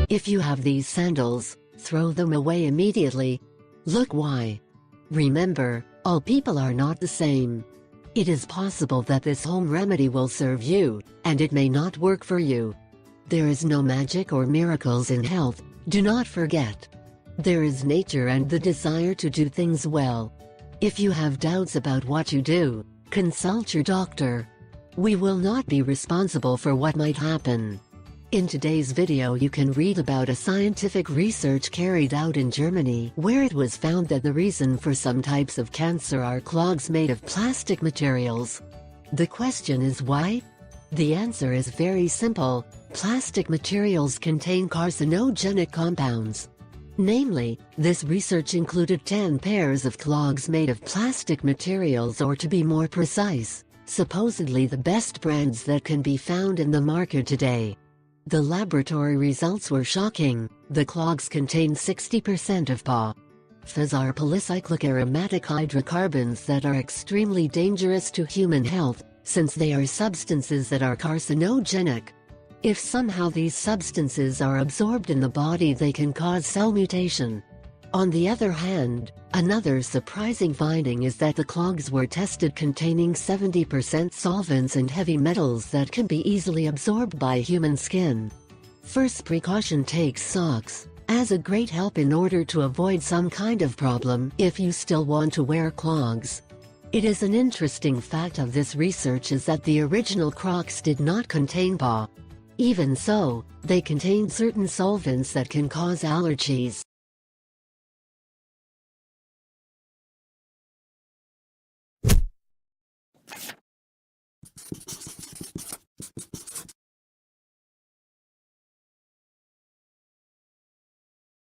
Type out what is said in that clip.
If you have these sandals, throw them away immediately. Look why. Remember, all people are not the same. It is possible that this home remedy will serve you, and it may not work for you. There is no magic or miracles in health, do not forget. There is nature and the desire to do things well. If you have doubts about what you do, consult your doctor. We will not be responsible for what might happen. In today's video you can read about a scientific research carried out in Germany where it was found that the reason for some types of cancer are clogs made of plastic materials. The question is why? The answer is very simple. Plastic materials contain carcinogenic compounds. Namely, this research included 10 pairs of clogs made of plastic materials, or to be more precise, supposedly the best brands that can be found in the market today. The laboratory results were shocking. The clogs contain 60% of PFAS, are polycyclic aromatic hydrocarbons that are extremely dangerous to human health, since they are substances that are carcinogenic. If somehow these substances are absorbed in the body, they can cause cell mutation. On the other hand, another surprising finding is that the clogs were tested containing 70% solvents and heavy metals that can be easily absorbed by human skin. First precaution: take socks, as a great help in order to avoid some kind of problem if you still want to wear clogs. It is an interesting fact of this research is that the original Crocs did not contain PFAS. Even so, they contained certain solvents that can cause allergies.